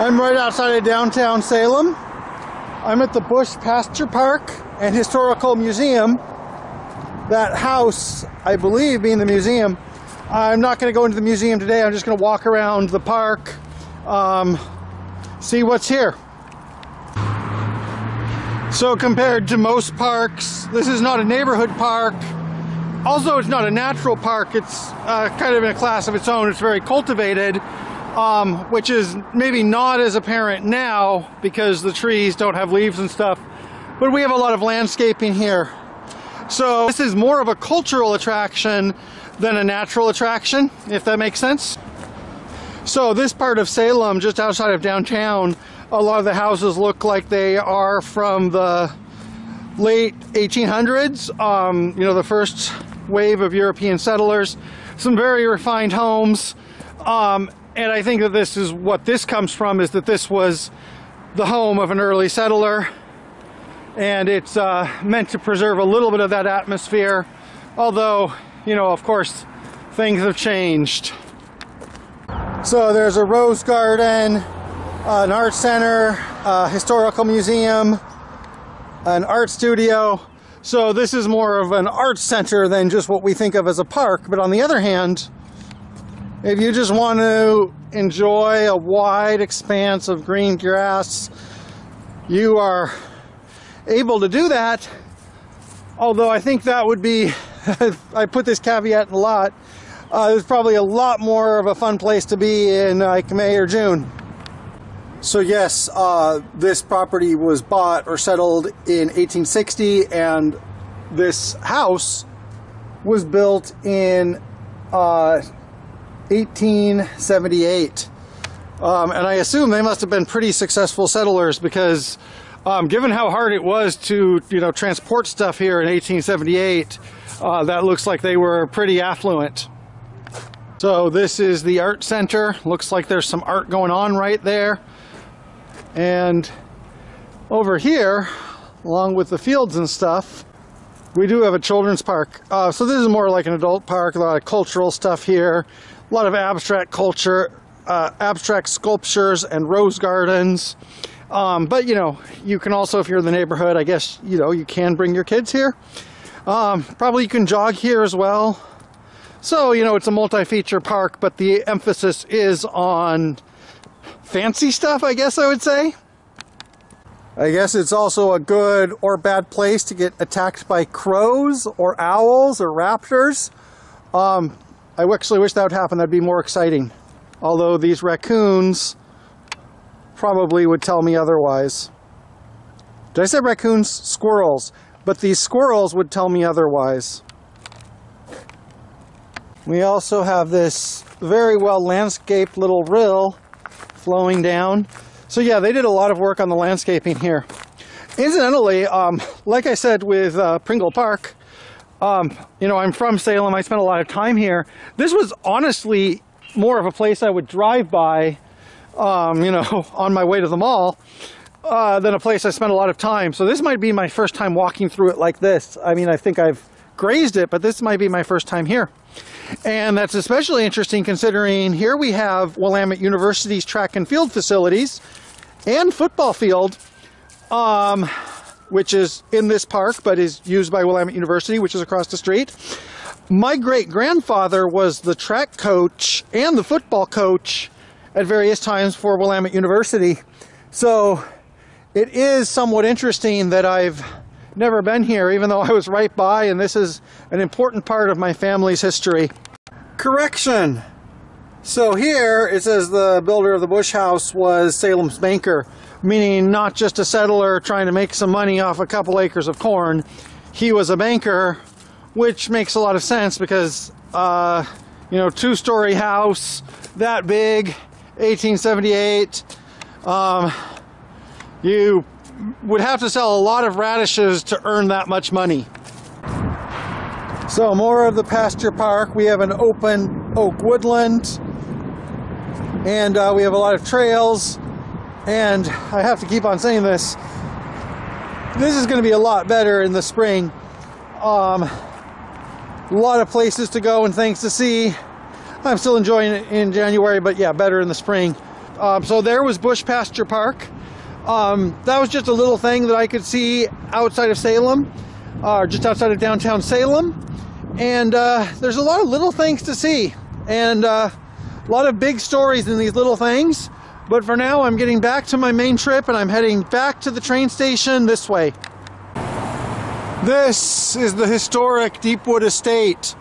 I'm right outside of downtown Salem. I'm at the Pasture Park and Historical Museum. That house, I believe, being the museum. I'm not going to go into the museum today. I'm just going to walk around the park, see what's here. So compared to most parks, this is not a neighborhood park. Also, it's not a natural park. It's kind of in a class of its own. It's very cultivated, which is maybe not as apparent now because the trees don't have leaves and stuff. But we have a lot of landscaping here. So this is more of a cultural attraction than a natural attraction, if that makes sense. So this part of Salem, just outside of downtown, a lot of the houses look like they are from the late 1800s, you know, the first wave of European settlers. Some very refined homes, and I think that this is what this comes from, is that this was the home of an early settler, and it's meant to preserve a little bit of that atmosphere, although, you know, of course, things have changed. So there's a rose garden, an art center, a historical museum, an art studio. So this is more of an art center than just what we think of as a park. But on the other hand, if you just want to enjoy a wide expanse of green grass, you are able to do that. Although I think that would be, I put this caveat in a lot, it's probably a lot more of a fun place to be in like May or June. So yes, this property was bought or settled in 1860, and this house was built in 1878. And I assume they must have been pretty successful settlers because given how hard it was to, you know, transport stuff here in 1878, that looks like they were pretty affluent. So this is the art center. Looks like there's some art going on right there. And over here, along with the fields and stuff, we do have a children's park. So this is more like an adult park, a lot of cultural stuff here, a lot of abstract culture, abstract sculptures and rose gardens. But, you know, you can also, if you're in the neighborhood, I guess, you know, you can bring your kids here. Probably you can jog here as well. So, you know, it's a multi-feature park, but the emphasis is on fancy stuff, I guess I would say. I guess it's also a good or bad place to get attacked by crows or owls or raptors. I actually wish that would happen. That'd be more exciting. Although these raccoons probably would tell me otherwise. Did I say raccoons? Squirrels. But these squirrels would tell me otherwise. We also have this very well landscaped little rill flowing down. So yeah, they did a lot of work on the landscaping here. Incidentally, like I said with Pringle Park, you know, I'm from Salem. I spent a lot of time here. This was honestly more of a place I would drive by, you know, on my way to the mall, than a place I spent a lot of time. So this might be my first time walking through it like this. I mean, I think I've grazed it, but this might be my first time here. And that's especially interesting considering here we have Willamette University's track and field facilities and football field, which is in this park, but is used by Willamette University, which is across the street. My great-grandfather was the track coach and the football coach at various times for Willamette University. So it is somewhat interesting that I've never been here, even though I was right by, and this is an important part of my family's history. Correction! So here it says the builder of the Bush House was Salem's banker, meaning not just a settler trying to make some money off a couple acres of corn. He was a banker, which makes a lot of sense because, you know, two-story house, that big, 1878, you would have to sell a lot of radishes to earn that much money. So more of the Pasture Park. We have an open oak woodland, and we have a lot of trails, and I have to keep on saying this. This is going to be a lot better in the spring. A lot of places to go and things to see. I'm still enjoying it in January, but yeah, better in the spring. So there was Bush Pasture Park. That was just a little thing that I could see outside of Salem, just outside of downtown Salem. And there's a lot of little things to see, and a lot of big stories in these little things. But for now, I'm getting back to my main trip, and I'm heading back to the train station this way. This is the historic Deepwood Estate.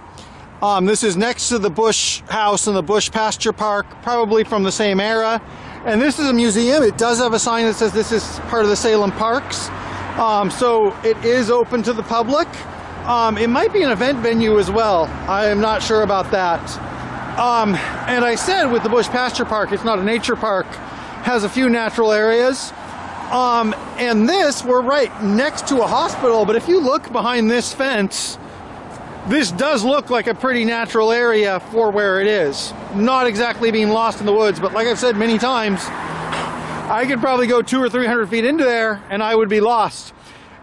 This is next to the Bush House and the Bush Pasture Park, probably from the same era. And this is a museum. It does have a sign that says this is part of the Salem Parks. So it is open to the public. It might be an event venue as well. I am not sure about that. And I said with the Bush Pasture Park, it's not a nature park, has a few natural areas. And this, we're right next to a hospital, but if you look behind this fence, this does look like a pretty natural area for where it is. Not exactly being lost in the woods, but like I've said many times, I could probably go 200 or 300 feet into there and I would be lost.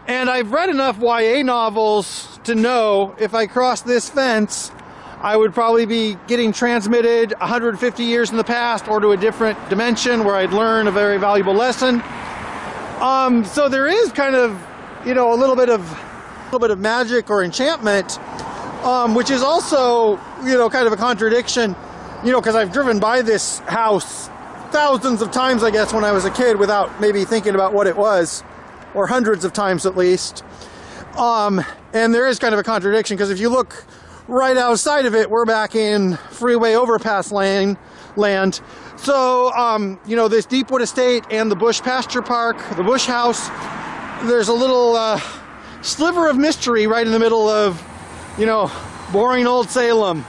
And I've read enough YA novels to know if I cross this fence, I would probably be getting transmitted 150 years in the past or to a different dimension where I'd learn a very valuable lesson. So there is kind of, you know, a little bit of magic or enchantment, which is also, you know, kind of a contradiction, you know, because I've driven by this house thousands of times, I guess, when I was a kid without maybe thinking about what it was, or hundreds of times at least. And there is kind of a contradiction, because if you look right outside of it, we're back in freeway overpass land. So, you know, this Deepwood Estate and the Bush Pasture Park, the Bush House, there's a little sliver of mystery right in the middle of, you know, boring old Salem.